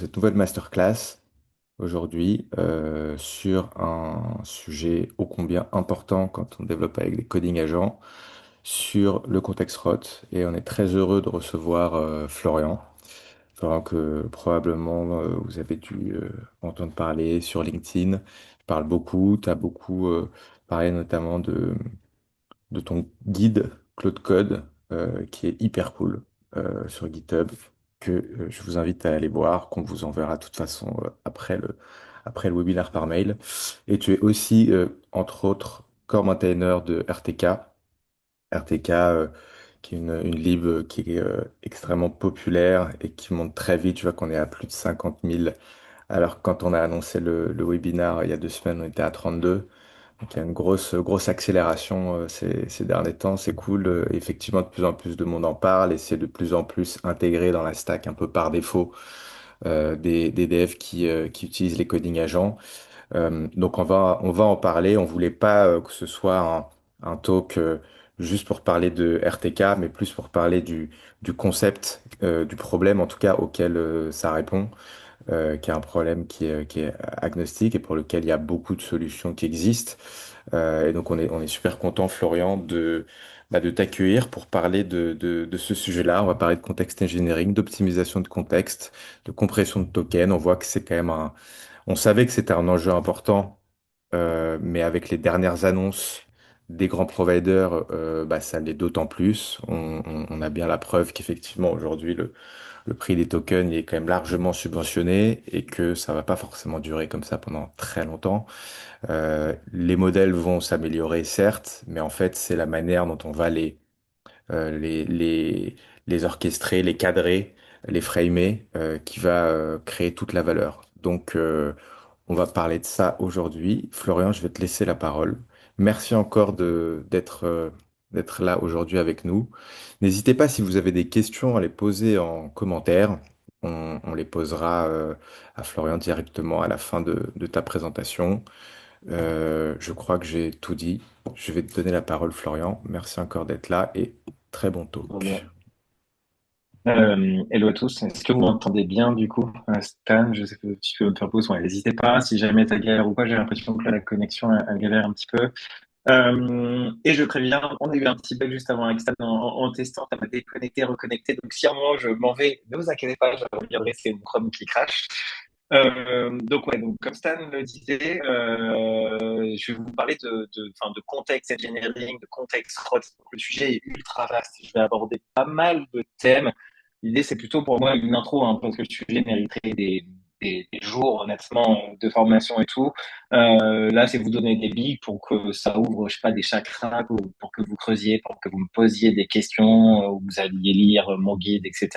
cette nouvelle masterclass aujourd'hui sur un sujet ô combien important quand on développe avec des coding agents, sur le contexte ROT. Et on est très heureux de recevoir Florian. Florian que probablement vous avez dû entendre parler sur LinkedIn. Il parle beaucoup, tu as beaucoup parlé notamment de ton guide Claude Code, qui est hyper cool sur GitHub, que je vous invite à aller voir, qu'on vous enverra de toute façon après le webinaire par mail. Et tu es aussi, entre autres, core maintainer de RTK. RTK, qui est une lib qui est extrêmement populaire et qui monte très vite. Tu vois qu'on est à plus de 50 000. Alors que quand on a annoncé le webinaire il y a 2 semaines, on était à 32. Donc il y a une grosse accélération ces derniers temps, c'est cool. Effectivement, de plus en plus de monde en parle et c'est de plus en plus intégré dans la stack un peu par défaut des devs qui utilisent les coding agents. Donc on va en parler. On voulait pas que ce soit un talk juste pour parler de RTK, mais plus pour parler du concept, du problème en tout cas auquel ça répond, qui est un problème qui est agnostique et pour lequel il y a beaucoup de solutions qui existent. Et donc on est super content, Florian, de t'accueillir pour parler de ce sujet-là. On va parler de contexte engineering, d'optimisation de contexte, de compression de tokens. On voit que c'est quand même on savait que c'était un enjeu important, mais avec les dernières annonces des grands providers, bah, ça l'est d'autant plus. On a bien la preuve qu'effectivement aujourd'hui le prix des tokens il est quand même largement subventionné et que ça va pas forcément durer comme ça pendant très longtemps. Les modèles vont s'améliorer, certes, mais en fait, c'est la manière dont on va euh, les, les, les orchestrer, les cadrer, les framer, qui va créer toute la valeur. Donc, on va parler de ça aujourd'hui. Florian, je vais te laisser la parole. Merci encore d'être là aujourd'hui avec nous. N'hésitez pas si vous avez des questions à les poser en commentaire. On les posera à Florian directement à la fin de ta présentation. Je crois que j'ai tout dit. Je vais te donner la parole, Florian. Merci encore d'être là et très bon Trop talk. bien. Hello à tous. Est-ce que vous m'entendez bien du coup? Stan, je sais que tu peux me faire pause. Ouais, n'hésitez pas. Si jamais t'as galère ou pas, j'ai l'impression que la connexion elle galère un petit peu. Et je préviens, on a eu un petit bug juste avant avec Stan en testant. Ça m'a déconnecté, reconnecté. Donc si à un moment je m'en vais, ne vous inquiétez pas, je reviendrai. C'est mon Chrome qui crache. Donc ouais, donc comme Stan le disait, je vais vous parler enfin, de contexte engineering, de contexte prod. Donc, le sujet est ultra vaste. Je vais aborder pas mal de thèmes. L'idée, c'est plutôt pour moi une intro, hein, parce que le sujet mériterait des jours, honnêtement, de formation et tout. Là, c'est vous donner des billes pour que ça ouvre, je sais pas, des chakras, ou pour que vous creusiez, pour que vous me posiez des questions, ou vous alliez lire mon guide, etc.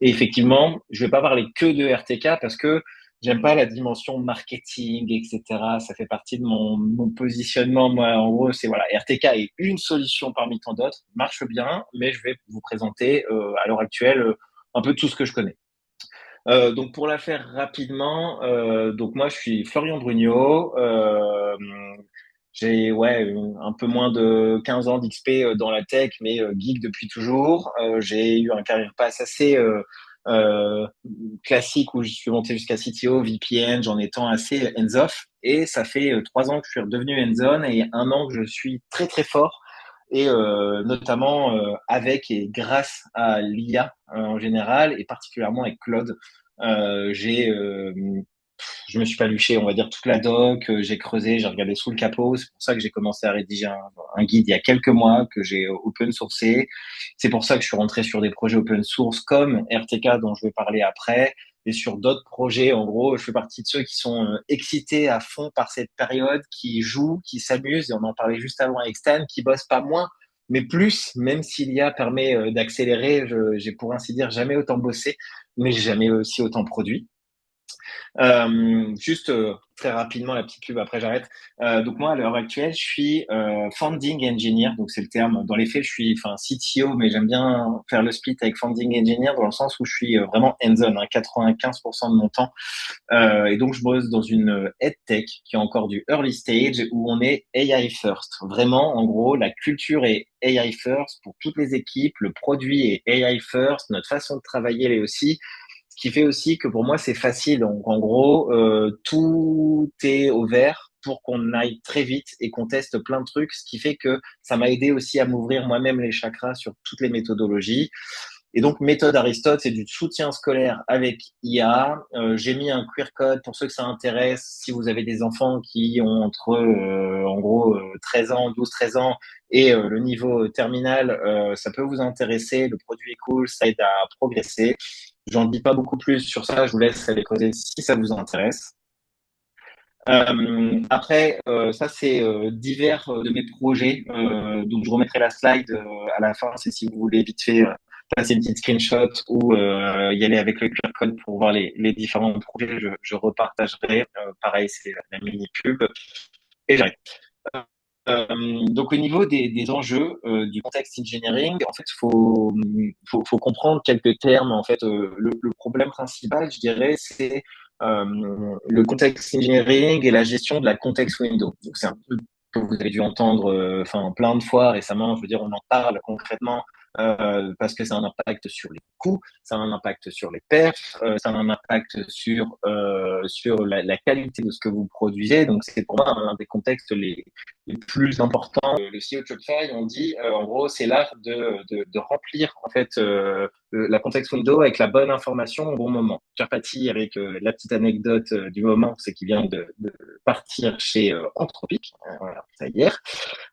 Et effectivement, je vais pas parler que de RTK parce que j'aime pas la dimension marketing, etc. Ça fait partie de mon positionnement. Moi, en gros, c'est voilà, RTK est une solution parmi tant d'autres, marche bien, mais je vais vous présenter à l'heure actuelle un peu tout ce que je connais. Donc pour la faire rapidement, donc moi je suis Florian Brugnot. J'ai un peu moins de 15 ans d'XP dans la tech, mais geek depuis toujours. J'ai eu un carrière pass assez euh, classique où je suis monté jusqu'à CTO, VPN, en étant assez hands-off. Et ça fait 3 ans que je suis redevenu hands-on et 1 an que je suis très très fort et notamment avec et grâce à l'IA en général et particulièrement avec Claude. J'ai je me suis pas luché, on va dire, toute la doc, j'ai creusé, j'ai regardé sous le capot. C'est pour ça que j'ai commencé à rédiger un guide il y a quelques mois que j'ai open sourcé. C'est pour ça que je suis rentré sur des projets open source comme RTK dont je vais parler après et sur d'autres projets. En gros, je fais partie de ceux qui sont excités à fond par cette période, qui jouent, qui s'amusent, et on en parlait juste avant avec Stan, qui bossent pas moins, mais plus, même si l'IA permet d'accélérer, j'ai pour ainsi dire jamais autant bossé, mais jamais aussi autant produit. Juste très rapidement la petite pub, après j'arrête. Donc moi à l'heure actuelle je suis founding engineer, donc c'est le terme. Dans les faits je suis enfin CTO, mais j'aime bien faire le split avec founding engineer dans le sens où je suis vraiment hands-on, hein, 95% de mon temps. Et donc je bosse dans une EdTech qui est encore du early stage où on est AI first. Vraiment en gros la culture est AI first pour toutes les équipes, le produit est AI first, notre façon de travailler l'est aussi. Ce qui fait aussi que pour moi, c'est facile. Donc, en gros, tout est au vert pour qu'on aille très vite et qu'on teste plein de trucs, ce qui fait que ça m'a aidé aussi à m'ouvrir moi-même les chakras sur toutes les méthodologies. Et donc, méthode Aristote, c'est du soutien scolaire avec IA. J'ai mis un QR code pour ceux que ça intéresse. Si vous avez des enfants qui ont entre, en gros, 13 ans, 12-13 ans et le niveau terminal, ça peut vous intéresser. Le produit est cool, ça aide à progresser. J'en dis pas beaucoup plus sur ça. Je vous laisse aller creuser si ça vous intéresse. Après, ça c'est divers de mes projets. Donc je remettrai la slide à la fin. C'est si vous voulez vite fait passer une petite screenshot ou y aller avec le QR code pour voir les différents projets. Je repartagerai. Pareil, c'est la mini pub et j'arrête. Donc au niveau des enjeux du contexte engineering, en fait, faut comprendre quelques termes. En fait, le problème principal, je dirais, c'est le contexte engineering et la gestion de la context window. Donc c'est un truc que vous avez dû entendre, enfin plein de fois récemment. Je veux dire, on en parle concrètement parce que ça a un impact sur les coûts, ça a un impact sur les perfs, ça a un impact sur la qualité de ce que vous produisez. Donc c'est pour moi un des contextes les plus importants. Le CEO de Shopify, on dit, en gros, c'est l'art de remplir en fait la context window avec la bonne information au bon moment. Charpati, avec la petite anecdote du moment, c'est qu'il vient de partir chez Anthropic, voilà, ça hier.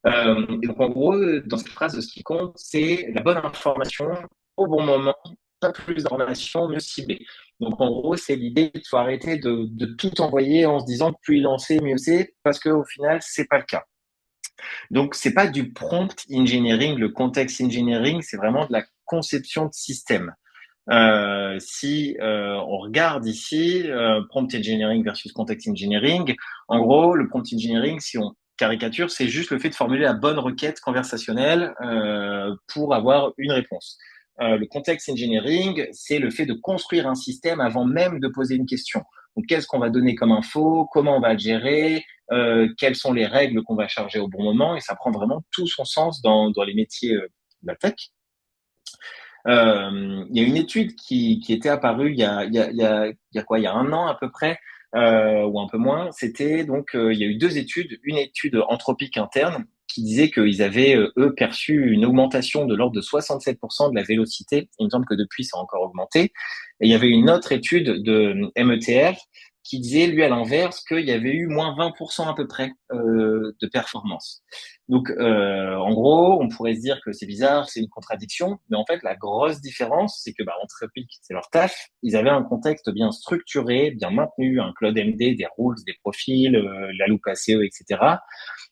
Et donc en gros, dans cette phrase, ce qui compte, c'est la bonne information au bon moment, pas plus d'informations, mieux ciblées. Donc en gros, c'est l'idée qu'il faut arrêter de tout envoyer en se disant que plus il en sait, mieux c'est, parce qu'au final, c'est pas le cas. Donc, c'est pas du prompt engineering, le context engineering, c'est vraiment de la conception de système. Si on regarde ici, prompt engineering versus context engineering, en gros, le prompt engineering, si on caricature, c'est juste le fait de formuler la bonne requête conversationnelle pour avoir une réponse. Le context engineering, c'est le fait de construire un système avant même de poser une question. Donc, qu'est-ce qu'on va donner comme info, comment on va le gérer, quelles sont les règles qu'on va charger au bon moment, et ça prend vraiment tout son sens dans les métiers de la tech. Il y a une étude qui était apparue il y a quoi, il y a un an à peu près, ou un peu moins. C'était donc, il y a eu deux études, une étude anthropique interne qui disait qu'ils avaient, eux, perçu une augmentation de l'ordre de 67% de la vélocité. Il me semble que depuis, ça a encore augmenté. Et il y avait une autre étude de METR qui disait, lui, à l'inverse, qu'il y avait eu moins 20% à peu près de performance. Donc, en gros, on pourrait se dire que c'est bizarre, c'est une contradiction, mais en fait, la grosse différence, c'est que Anthropic, c'est leur taf, ils avaient un contexte bien structuré, bien maintenu, un Cloud MD, des rules, des profils, la loupe ACE, etc.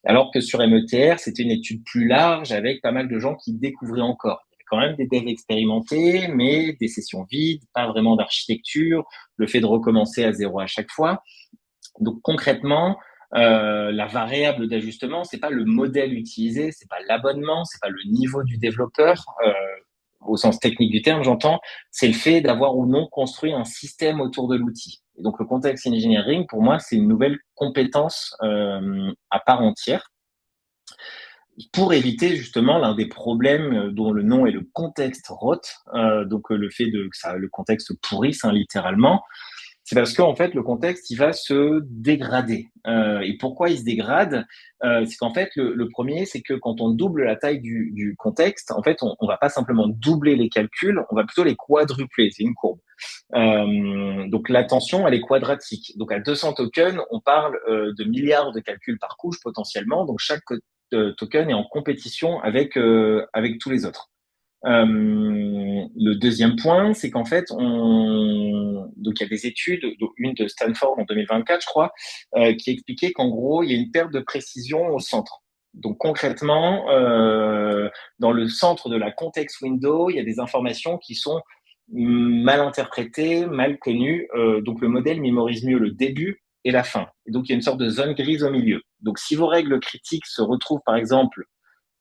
Alors que sur METR, c'était une étude plus large avec pas mal de gens qui découvraient encore. Il y avait quand même des devs expérimentés, mais des sessions vides, pas vraiment d'architecture, le fait de recommencer à zéro à chaque fois. Donc concrètement, la variable d'ajustement, c'est pas le modèle utilisé, c'est pas l'abonnement, c'est pas le niveau du développeur, au sens technique du terme, j'entends, c'est le fait d'avoir ou non construit un système autour de l'outil. Et donc le context engineering, pour moi, c'est une nouvelle compétence à part entière pour éviter justement l'un des problèmes dont le nom est le contexte rot, donc le fait que le contexte pourrisse littéralement. C'est parce qu'en fait, le contexte, il va se dégrader. Et pourquoi il se dégrade? C'est qu'en fait, le premier, c'est que quand on double la taille du contexte, en fait, on va pas simplement doubler les calculs, on va plutôt les quadrupler. C'est une courbe. Donc la tension, elle est quadratique. Donc à 200 tokens, on parle de milliards de calculs par couche potentiellement. Donc chaque token est en compétition avec tous les autres. Le deuxième point, c'est qu'en fait, donc il y a des études, dont une de Stanford en 2024, je crois, qui expliquait qu'en gros, il y a une perte de précision au centre. Donc concrètement, dans le centre de la context window, il y a des informations qui sont mal interprétées, mal connues. Donc le modèle mémorise mieux le début et la fin. Et donc il y a une sorte de zone grise au milieu. Donc si vos règles critiques se retrouvent par exemple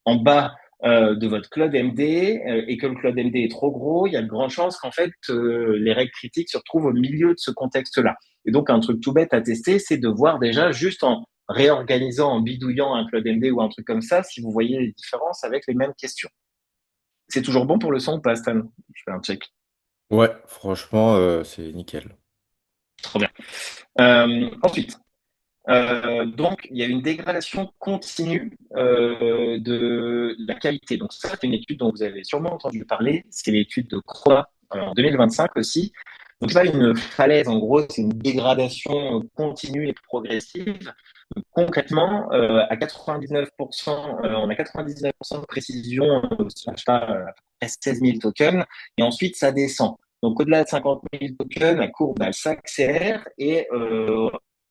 en bas de votre Cloud MD et que le Cloud MD est trop gros, il y a de grandes chances qu'en fait les règles critiques se retrouvent au milieu de ce contexte-là. Et donc un truc tout bête à tester, c'est de voir déjà juste en réorganisant, en bidouillant un Cloud MD ou un truc comme ça, si vous voyez les différences avec les mêmes questions. C'est toujours bon pour le son ou pas, Stan? Je fais un check. Ouais, franchement, c'est nickel. Trop bien. Ensuite, donc, il y a une dégradation continue de la qualité. Donc, ça, c'est une étude dont vous avez sûrement entendu parler. C'est l'étude de Croix en 2025 aussi. Donc, c'est pas une falaise, en gros, c'est une dégradation continue et progressive. Concrètement, à 99%, on a 99% de précision sur à peu près 16 000 tokens, et ensuite ça descend. Donc au-delà de 50 000 tokens, la courbe elle s'accélère et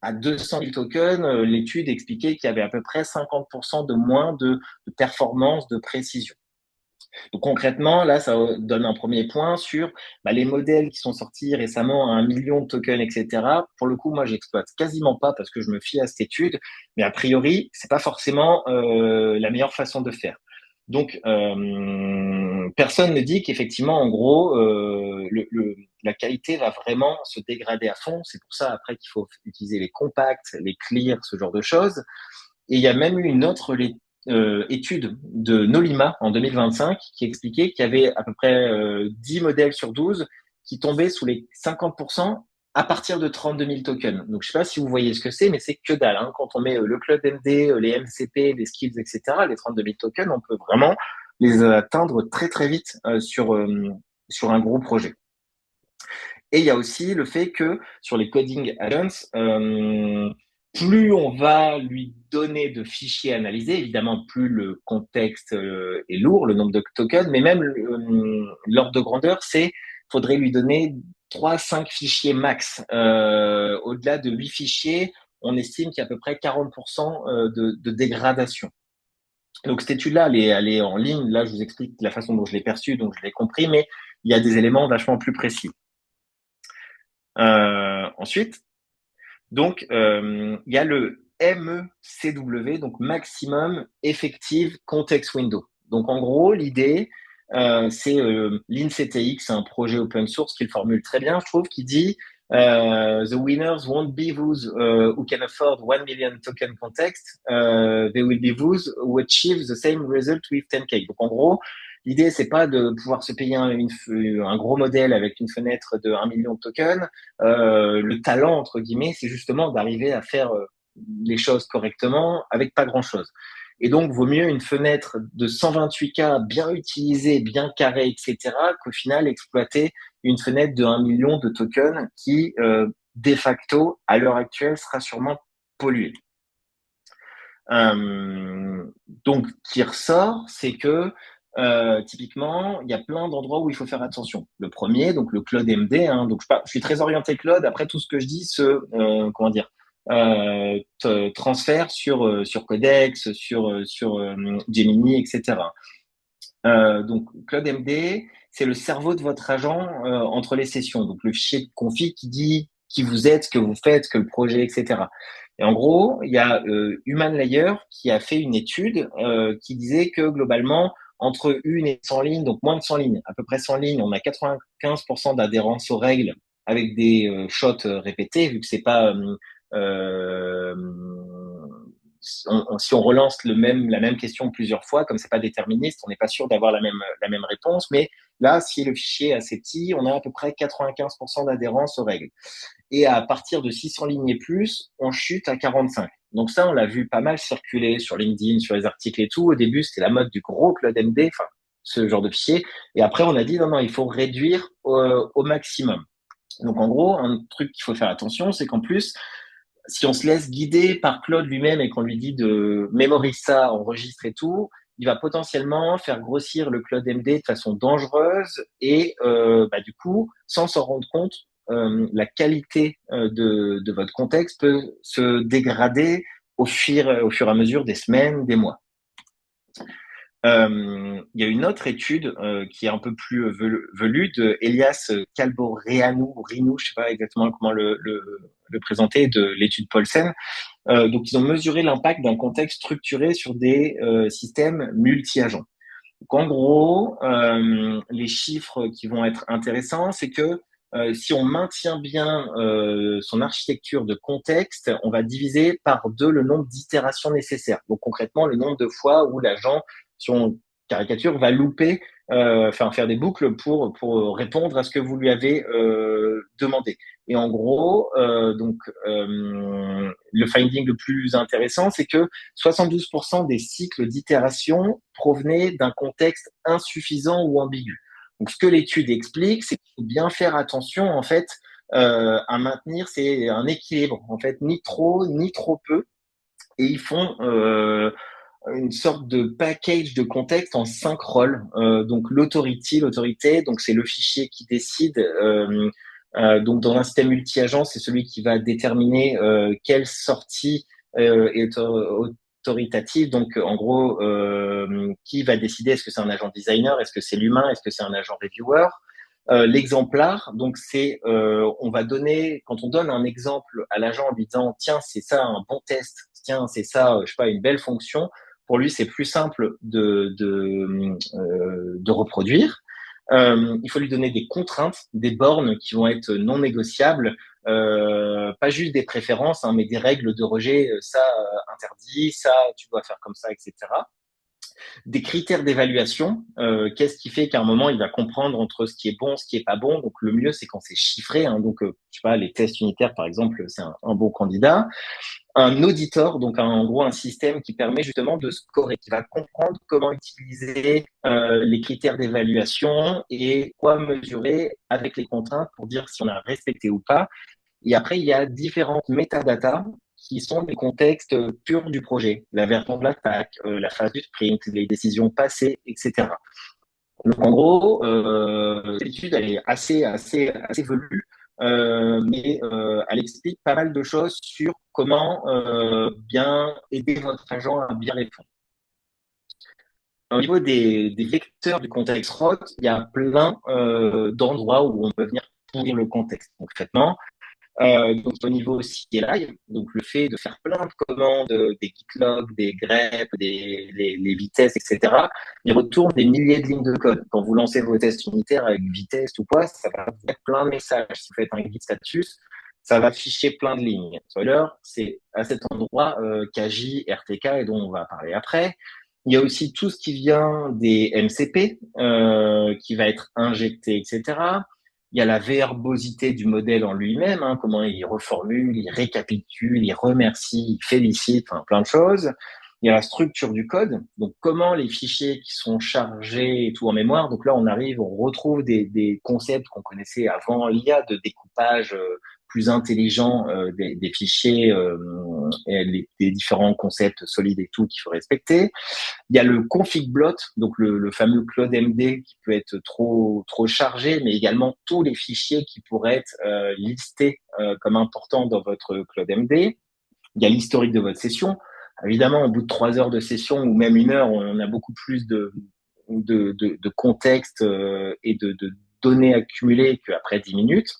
à 200 000 tokens, l'étude expliquait qu'il y avait à peu près 50% de moins de performance, de précision. Donc concrètement, là, ça donne un premier point sur les modèles qui sont sortis récemment à 1 million de tokens, etc. Pour le coup, moi, j'exploite quasiment pas parce que je me fie à cette étude, mais a priori, c'est pas forcément la meilleure façon de faire. Donc, personne ne dit qu'effectivement, en gros, la qualité va vraiment se dégrader à fond. C'est pour ça après qu'il faut utiliser les compacts, les clears, ce genre de choses. Et il y a même eu une autre étude de Nolima en 2025 qui expliquait qu'il y avait à peu près 10 modèles sur 12 qui tombaient sous les 50% à partir de 32 000 tokens. Donc, je sais pas si vous voyez ce que c'est, mais c'est que dalle. Hein. Quand on met le Cloud MD, les MCP, les skills, etc., les 32 000 tokens, on peut vraiment les atteindre très, très vite sur un gros projet. Et il y a aussi le fait que sur les coding add-ons, plus on va lui donner de fichiers analysés, évidemment, plus le contexte est lourd, le nombre de tokens, mais même l'ordre de grandeur, faudrait lui donner 3-5 fichiers max. Au-delà de 8 fichiers, on estime qu'il y a à peu près 40% de dégradation. Donc cette étude-là, elle est en ligne. Là, je vous explique la façon dont je l'ai perçue, donc je l'ai compris, mais il y a des éléments vachement plus précis. Ensuite, donc, il y a le MECW, donc Maximum Effective Context Window. Donc, en gros, l'idée, c'est l'INCTX, un projet open source qui le formule très bien, je trouve, qui dit The winners won't be those who can afford 1 million token context. They will be those who achieve the same result with 10K. Donc, en gros, l'idée, c'est pas de pouvoir se payer un gros modèle avec une fenêtre de 1 million de tokens. Le talent, entre guillemets, c'est justement d'arriver à faire les choses correctement avec pas grand-chose. Et donc, vaut mieux une fenêtre de 128K bien utilisée, bien carrée, etc., qu'au final, exploiter une fenêtre de 1 million de tokens qui, de facto, à l'heure actuelle, sera sûrement polluée. Euh, donc, qui ressort, c'est que typiquement, il y a plein d'endroits où il faut faire attention. Le premier, donc le Cloud MD, hein, donc je suis très orienté Cloud. Après, tout ce que je dis comment dire, transfert sur Codex, sur Gemini, etc. Donc Cloud MD, c'est le cerveau de votre agent entre les sessions. Donc le fichier de config qui dit qui vous êtes, ce que vous faites, ce que le projet, etc. Et en gros, il y a Human Layer qui a fait une étude qui disait que globalement, entre 1 et 100 lignes, donc moins de 100 lignes, à peu près 100 lignes, on a 95% d'adhérence aux règles avec des shots répétés, vu que c'est pas euh, si on relance la même question plusieurs fois, comme c'est pas déterministe, on n'est pas sûr d'avoir la même réponse. Mais là, si le fichier est assez petit, on a à peu près 95% d'adhérence aux règles. Et à partir de 600 lignes et plus, on chute à 45. Donc ça, on l'a vu pas mal circuler sur LinkedIn, sur les articles et tout. Au début, c'était la mode du gros Cloud MD, enfin, ce genre de fichier. Et après, on a dit, non, non, il faut réduire au maximum. Donc en gros, un truc qu'il faut faire attention, c'est qu'en plus, si on se laisse guider par Claude lui-même et qu'on lui dit de mémoriser ça, enregistre et tout, il va potentiellement faire grossir le Claude MD de façon dangereuse et du coup, sans s'en rendre compte, la qualité de votre contexte peut se dégrader au fur et à mesure des semaines, des mois. Il y a une autre étude qui est un peu plus velue de Elias Calboreanu, Rinou, je sais pas exactement comment le présenter, de l'étude Paulsen. Donc, ils ont mesuré l'impact d'un contexte structuré sur des systèmes multi-agents. Donc, en gros, les chiffres qui vont être intéressants, c'est que si on maintient bien son architecture de contexte, on va diviser par 2 le nombre d'itérations nécessaires. Donc concrètement, le nombre de fois où l'agent, si on caricature, va louper, enfin faire des boucles pour répondre à ce que vous lui avez demandé. Et en gros, le finding le plus intéressant, c'est que 72% des cycles d'itération provenaient d'un contexte insuffisant ou ambigu. Donc, ce que l'étude explique, c'est qu'il faut bien faire attention, en fait, à maintenir c'est un équilibre, en fait, ni trop ni trop peu. Et ils font une sorte de package de contexte en 5 rôles. Donc l'autorité, donc c'est le fichier qui décide. Donc dans un système multi-agent, c'est celui qui va déterminer quelle sortie est autoritative. Donc en gros, qui va décider? Est-ce que c'est un agent designer? Est-ce que c'est l'humain? Est-ce que c'est un agent reviewer? L'exemplaire, donc c'est, on va donner, quand on donne un exemple à l'agent en lui disant, tiens, c'est ça un bon test, tiens, c'est ça, je sais pas, une belle fonction, pour lui, c'est plus simple de reproduire. Il faut lui donner des contraintes, des bornes qui vont être non négociables, pas juste des préférences, hein, mais des règles de rejet, ça interdit, ça tu dois faire comme ça, etc. Des critères d'évaluation. Qu'est-ce qui fait qu'à un moment, il va comprendre entre ce qui est bon, ce qui est pas bon. Donc, le mieux, c'est quand c'est chiffré. Hein. Donc, je sais pas, les tests unitaires, par exemple, c'est un bon candidat. Un auditor, donc en gros, un système qui permet justement de scorer, qui va comprendre comment utiliser les critères d'évaluation et quoi mesurer avec les contraintes pour dire si on a respecté ou pas. Et après, il y a différentes métadatas qui sont les contextes purs du projet, la version de l'attaque, la phase du sprint, les décisions passées, etc. Donc en gros, l'étude elle est assez velue, mais elle explique pas mal de choses sur comment bien aider votre agent à bien répondre. Au niveau des vecteurs du contexte ROT, il y a plein d'endroits où on peut venir pourrir le contexte. Concrètement, donc au niveau CLI, donc le fait de faire plein de commandes, des git logs, des greps, les vitesses, etc. Il retourne des milliers de lignes de code. Quand vous lancez vos tests unitaires avec vitesse ou quoi, ça va vous mettre plein de messages. Si vous faites un git status, ça va afficher plein de lignes. Spoiler, c'est à cet endroit qu'agit RTK et dont on va parler après. Il y a aussi tout ce qui vient des MCP qui va être injecté, etc. Il y a la verbosité du modèle en lui-même, hein, comment il reformule, il récapitule, il remercie, il félicite, enfin, plein de choses. Il y a la structure du code, donc comment les fichiers qui sont chargés et tout en mémoire. Donc là, on arrive, on retrouve des concepts qu'on connaissait avant l'IA de découpage plus intelligent des fichiers, et des différents concepts solides et tout qu'il faut respecter. Il y a le config blot, donc le fameux Claude MD qui peut être trop chargé, mais également tous les fichiers qui pourraient être listés comme importants dans votre Claude MD. Il y a l'historique de votre session. Évidemment, au bout de 3 heures de session ou même 1 heure, on a beaucoup plus de contexte et de données accumulées qu'après 10 minutes.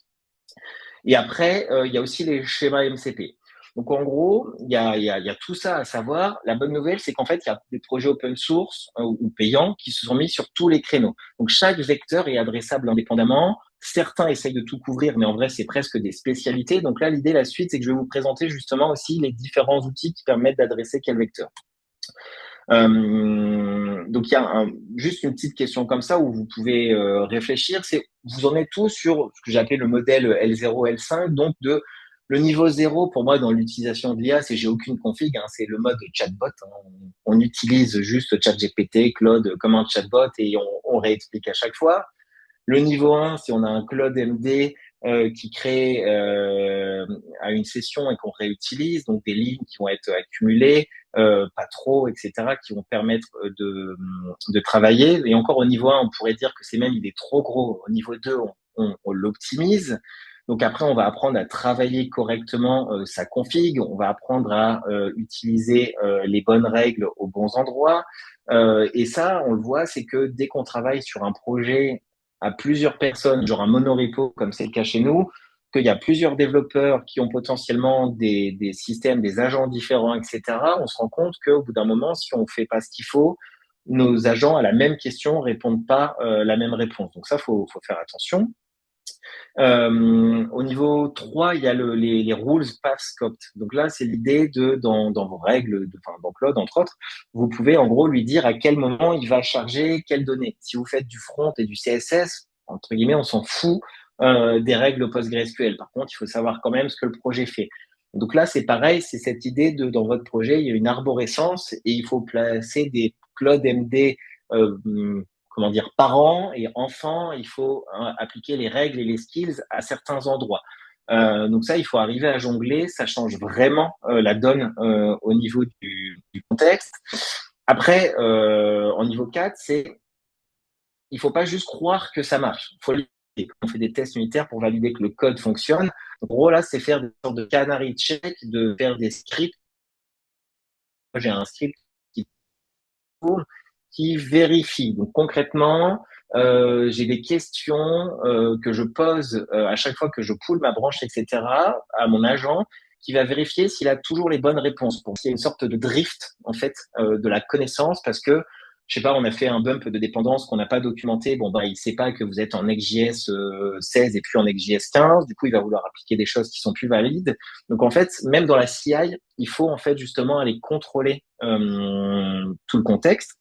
Et après, il y a aussi les schémas MCP. Donc en gros, il y a tout ça à savoir. La bonne nouvelle, c'est qu'en fait, il y a des projets open source ou payants qui se sont mis sur tous les créneaux. Donc chaque vecteur est adressable indépendamment. Certains essayent de tout couvrir, mais en vrai, c'est presque des spécialités. Donc là, l'idée, la suite, c'est que je vais vous présenter justement aussi les différents outils qui permettent d'adresser quel vecteur. Donc il y a juste une petite question comme ça où vous pouvez réfléchir, c'est vous en êtes tous sur ce que j'appelle le modèle L0, L5, donc de le niveau 0 pour moi dans l'utilisation de l'IA, c'est j'ai aucune config, hein, c'est le mode chatbot. Hein. On utilise juste ChatGPT, Claude comme un chatbot et on réexplique à chaque fois. Le niveau 1, si on a un Claude MD qui crée à une session et qu'on réutilise, donc des lignes qui vont être accumulées, pas trop, etc., qui vont permettre de travailler. Et encore au niveau 1, on pourrait dire que c'est même il est trop gros. Au niveau 2, on l'optimise. Donc après, on va apprendre à travailler correctement sa config, on va apprendre à utiliser les bonnes règles aux bons endroits. Et ça, on le voit, c'est que dès qu'on travaille sur un projet à plusieurs personnes, genre un monorepo comme c'est le cas chez nous, qu'il y a plusieurs développeurs qui ont potentiellement des systèmes, des agents différents, etc., on se rend compte qu'au bout d'un moment, si on fait pas ce qu'il faut, nos agents à la même question répondent pas la même réponse. Donc ça, faut faire attention. Au niveau 3, il y a les rules path scope. Donc là, c'est l'idée dans vos règles, enfin, dans Claude, entre autres, vous pouvez en gros lui dire à quel moment il va charger quelles données. Si vous faites du front et du CSS, entre guillemets, on s'en fout des règles PostgreSQL. Par contre, il faut savoir quand même ce que le projet fait. Donc là, c'est pareil, c'est cette idée dans votre projet, il y a une arborescence et il faut placer des Claude MD euh, comment dire, parents et enfants, il faut appliquer les règles et les skills à certains endroits. Donc ça, il faut arriver à jongler. Ça change vraiment la donne au niveau du contexte. Après, en niveau 4, il faut pas juste croire que ça marche. Il faut valider. On fait des tests unitaires pour valider que le code fonctionne. En gros, là, c'est faire des sortes de canary check, de faire des scripts. Moi, j'ai un script qui tourne qui vérifie. Donc concrètement, j'ai des questions que je pose à chaque fois que je pull ma branche, etc., à mon agent, qui va vérifier s'il a toujours les bonnes réponses. Pour qu'il y ait une sorte de drift en fait de la connaissance, parce que je sais pas, on a fait un bump de dépendance qu'on n'a pas documenté. Bon, bah, il sait pas que vous êtes en XJS 16 et puis en XJS 15. Du coup, il va vouloir appliquer des choses qui sont plus valides. Donc, en fait, même dans la CI, il faut en fait justement aller contrôler tout le contexte.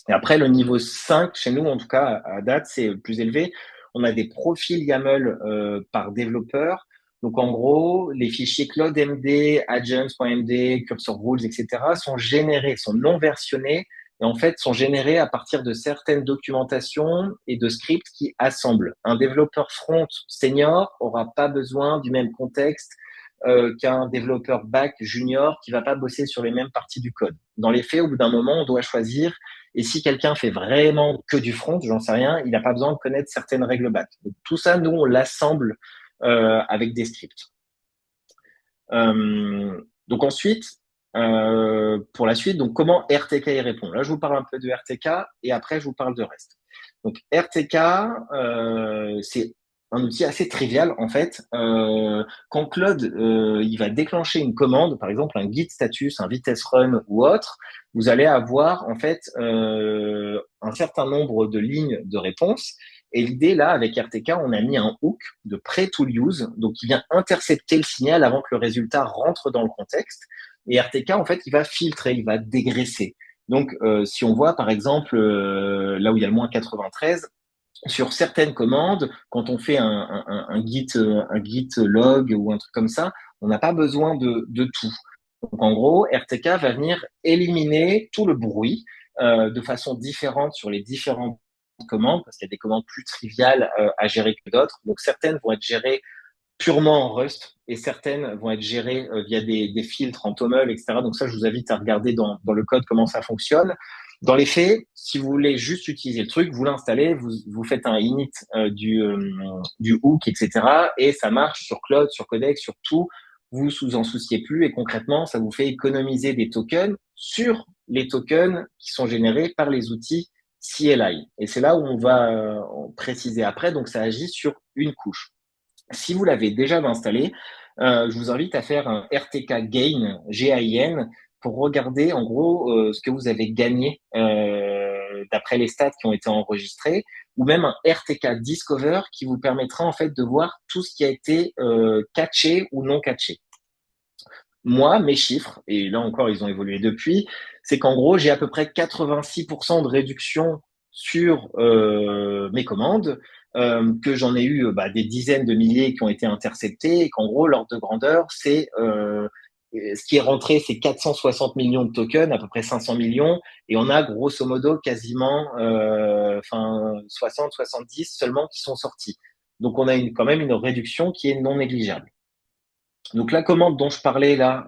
Et après, le niveau 5, chez nous, en tout cas, à date, c'est plus élevé. On a des profils YAML par développeur. Donc, en gros, les fichiers Cloud MD, agents.md, cursor rules, etc., sont générés, sont non versionnés, et en fait, sont générés à partir de certaines documentations et de scripts qui assemblent. Un développeur front senior aura pas besoin du même contexte qu'un développeur back junior qui va pas bosser sur les mêmes parties du code. Dans les faits, au bout d'un moment, on doit choisir et si quelqu'un fait vraiment que du front, j'en sais rien, il n'a pas besoin de connaître certaines règles back. Donc, tout ça, nous, on l'assemble avec des scripts. Donc ensuite, pour la suite, donc comment RTK y répond. Là, je vous parle un peu de RTK et après, je vous parle de reste. Donc RTK, c'est un outil assez trivial en fait. Quand Claude il va déclencher une commande, par exemple un git status, un vitess run ou autre, vous allez avoir en fait un certain nombre de lignes de réponse. Et l'idée là, avec RTK, on a mis un hook de pre-tool use, donc qui vient intercepter le signal avant que le résultat rentre dans le contexte. Et RTK, en fait, il va filtrer, il va dégraisser. Donc, si on voit par exemple là où il y a le moins 93, sur certaines commandes, quand on fait un git log ou un truc comme ça, on n'a pas besoin de tout. Donc en gros, RTK va venir éliminer tout le bruit de façon différente sur les différentes commandes, parce qu'il y a des commandes plus triviales à gérer que d'autres. Donc certaines vont être gérées purement en Rust et certaines vont être gérées via des filtres en TOML, etc. Donc ça, je vous invite à regarder dans le code comment ça fonctionne. Dans les faits, si vous voulez juste utiliser le truc, vous l'installez, vous faites un init du hook, etc. Et ça marche sur Cloud, sur Codex, sur tout. Vous vous en souciez plus et concrètement, ça vous fait économiser des tokens sur les tokens qui sont générés par les outils CLI. Et c'est là où on va préciser après. Donc, ça agit sur une couche. Si vous l'avez déjà installé, je vous invite à faire un RTK Gain, G-A-I-N, pour regarder en gros ce que vous avez gagné d'après les stats qui ont été enregistrés, ou même un RTK Discover qui vous permettra en fait de voir tout ce qui a été catché ou non catché. Moi, mes chiffres, et là encore ils ont évolué depuis, c'est qu'en gros j'ai à peu près 86% de réduction sur mes commandes, que j'en ai eu des dizaines de milliers qui ont été interceptés, et qu'en gros l'ordre de grandeur c'est ce qui est rentré, c'est 460 millions de tokens, à peu près 500 millions, et on a grosso modo quasiment 60-70 seulement qui sont sortis. Donc on a quand même une réduction qui est non négligeable. Donc la commande dont je parlais là,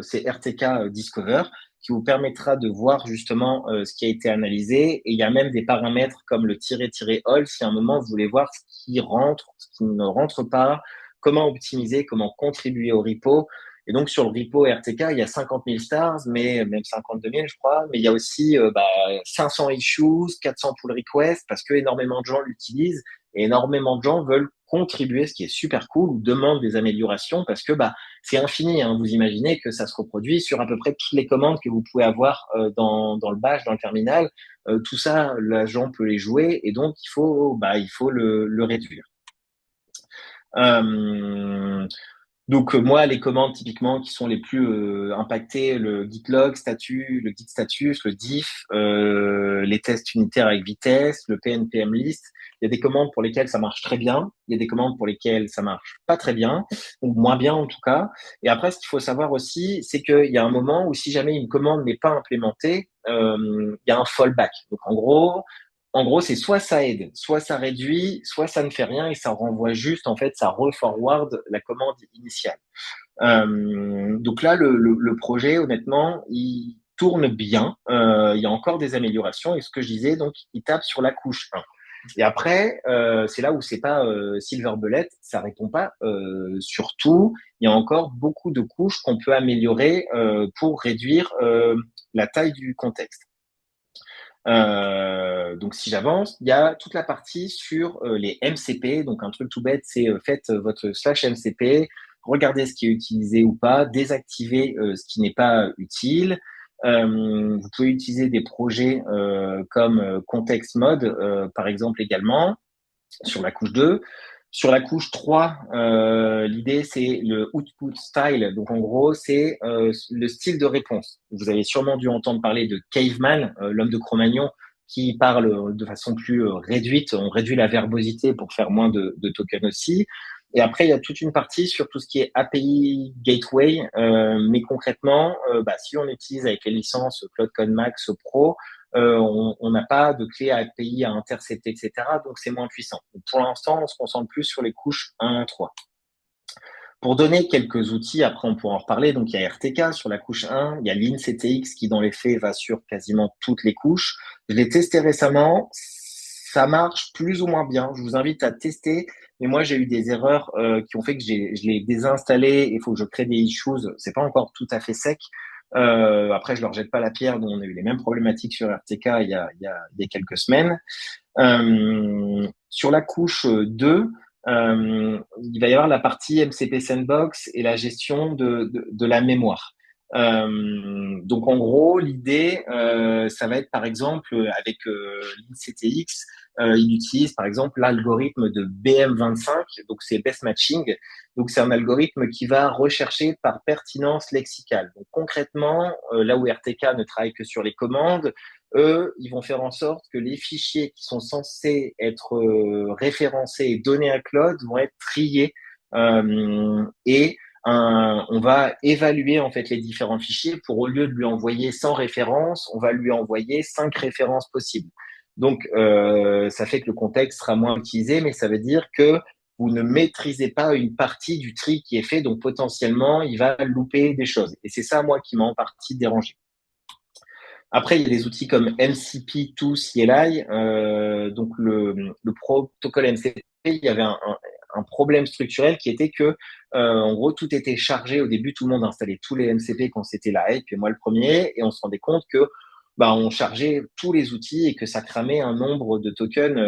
c'est RTK Discover, qui vous permettra de voir justement ce qui a été analysé. Et il y a même des paramètres comme le -all si à un moment vous voulez voir ce qui rentre, ce qui ne rentre pas, comment optimiser, comment contribuer au repo. Et donc sur le repo RTK, il y a 50 000 stars, mais même 52 000 je crois. Mais il y a aussi 500 issues, 400 pull requests, parce que énormément de gens l'utilisent et énormément de gens veulent contribuer, ce qui est super cool, ou demandent des améliorations parce que c'est infini. Hein. Vous imaginez que ça se reproduit sur à peu près toutes les commandes que vous pouvez avoir dans le bash, dans le terminal. Tout ça, l'agent peut les jouer et donc il faut le réduire. Euh, donc moi, les commandes typiquement qui sont les plus impactées, le git log statut, le git status, le diff, les tests unitaires avec vitesse, le PNPM list. Il y a des commandes pour lesquelles ça marche très bien, il y a des commandes pour lesquelles ça marche pas très bien, ou moins bien en tout cas. Et après, ce qu'il faut savoir aussi, c'est qu'il y a un moment où si jamais une commande n'est pas implémentée, il y a un fallback. Donc en gros, c'est soit ça aide, soit ça réduit, soit ça ne fait rien et ça renvoie juste, en fait, ça reforward la commande initiale. Donc là, le projet, honnêtement, il tourne bien. Il y a encore des améliorations et ce que je disais, donc, il tape sur la couche 1. Et après, c'est là où c'est pas silver bullet, ça répond pas. Surtout, il y a encore beaucoup de couches qu'on peut améliorer pour réduire la taille du contexte. Donc si j'avance, il y a toute la partie sur les MCP. Donc un truc tout bête, c'est faites votre slash MCP, regardez ce qui est utilisé ou pas, désactivez ce qui n'est pas utile. Vous pouvez utiliser des projets comme Context Mode, par exemple également, sur la couche 2. Sur la couche 3, l'idée c'est le output style. Donc en gros, c'est le style de réponse. Vous avez sûrement dû entendre parler de Caveman, l'homme de Cro-Magnon, qui parle de façon plus réduite. On réduit la verbosité pour faire moins de tokens aussi. Et après, il y a toute une partie sur tout ce qui est API Gateway. Mais concrètement, si on utilise avec les licences Cloud Code Max Pro, on n'a pas de clé API à intercepter, etc. Donc, c'est moins puissant. Donc, pour l'instant, on se concentre plus sur les couches 1 à 3. Pour donner quelques outils, après, on pourra en reparler. Donc, il y a RTK sur la couche 1. Il y a l'InCTX qui, dans les faits, va sur quasiment toutes les couches. Je l'ai testé récemment. Ça marche plus ou moins bien. Je vous invite à tester. Mais moi, j'ai eu des erreurs qui ont fait que je l'ai désinstallé. Il faut que je crée des issues. C'est pas encore tout à fait sec. Après, je leur jette pas la pierre. On a eu les mêmes problématiques sur RTK il y a quelques semaines. Sur la couche 2, il va y avoir la partie MCP Sandbox et la gestion de la mémoire. Donc en gros, l'idée, ça va être par exemple avec l'INCTX, il utilise par exemple l'algorithme de BM25, donc c'est Best Matching. Donc c'est un algorithme qui va rechercher par pertinence lexicale. Donc concrètement, là où RTK ne travaille que sur les commandes, eux, ils vont faire en sorte que les fichiers qui sont censés être référencés et donnés à Claude vont être triés et on va évaluer en fait les différents fichiers pour au lieu de lui envoyer 100 références, on va lui envoyer 5 références possibles. Donc ça fait que le contexte sera moins utilisé, mais ça veut dire que vous ne maîtrisez pas une partie du tri qui est fait, donc potentiellement il va louper des choses. Et c'est ça moi qui m'a en partie dérangé. Après, il y a des outils comme MCP2 CLI. Donc, le protocole MCP, il y avait un problème structurel qui était que, en gros, tout était chargé. Au début, tout le monde installait tous les MCP quand c'était la hype, et moi le premier, et on se rendait compte que on chargeait tous les outils et que ça cramait un nombre de tokens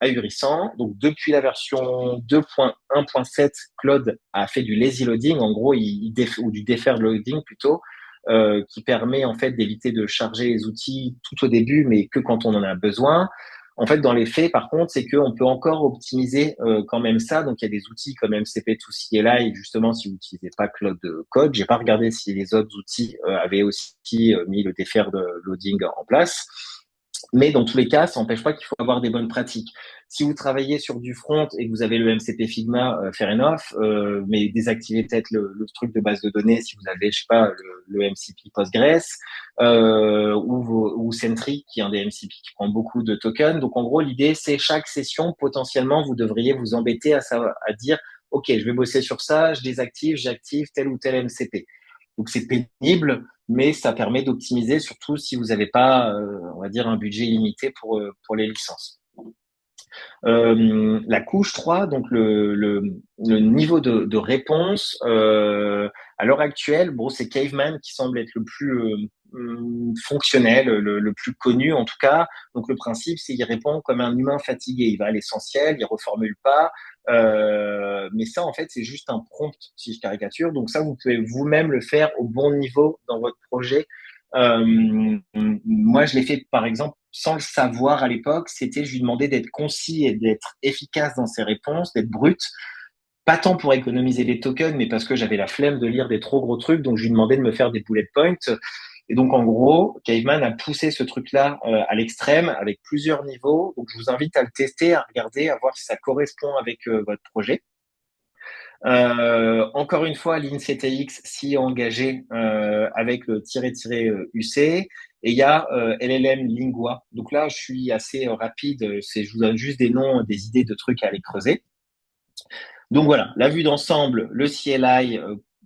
ahurissant. Donc, depuis la version 2.1.7, Claude a fait du lazy loading, en gros, ou du deferred loading plutôt, qui permet en fait d'éviter de charger les outils tout au début, mais que quand on en a besoin. En fait, dans les faits, par contre, c'est qu'on peut encore optimiser quand même ça. Donc, il y a des outils comme MCP2CLI, justement, si vous n'utilisez pas Cloud Code. J'ai pas regardé si les autres outils avaient aussi mis le deferred loading en place. Mais dans tous les cas, ça n'empêche pas qu'il faut avoir des bonnes pratiques. Si vous travaillez sur du front et que vous avez le MCP Figma, fair enough, mais désactivez peut-être le truc de base de données si vous avez, je sais pas, le MCP Postgres ou Sentry, qui est un des MCP qui prend beaucoup de tokens. Donc en gros, l'idée, c'est chaque session, potentiellement, vous devriez vous embêter à dire, OK, je vais bosser sur ça, je désactive, j'active tel ou tel MCP. Donc c'est pénible, mais ça permet d'optimiser, surtout si vous n'avez pas, on va dire, un budget illimité pour les licences. La couche 3, donc le niveau de réponse, à l'heure actuelle, bon, c'est Caveman qui semble être le plus fonctionnel, le plus connu en tout cas. Donc le principe, c'est qu'il répond comme un humain fatigué. Il va à l'essentiel, il reformule pas. Mais ça, en fait, c'est juste un prompt, si je caricature. Donc ça, vous pouvez vous-même le faire au bon niveau dans votre projet. Moi, je l'ai fait, par exemple, sans le savoir à l'époque. C'était, je lui demandais d'être concis et d'être efficace dans ses réponses, d'être brut. pas tant pour économiser des tokens, mais parce que j'avais la flemme de lire des trop gros trucs, donc je lui demandais de me faire des bullet points. Et donc, en gros, Caveman a poussé ce truc-là à l'extrême avec plusieurs niveaux. Donc, je vous invite à le tester, à regarder, à voir si ça correspond avec votre projet. Encore une fois, l'INCTX s'y est engagé avec le --UC. Et il y a LLM Lingua. Donc là, je suis assez rapide. Je vous donne juste des noms, des idées de trucs à aller creuser. Donc voilà, la vue d'ensemble, le CLI,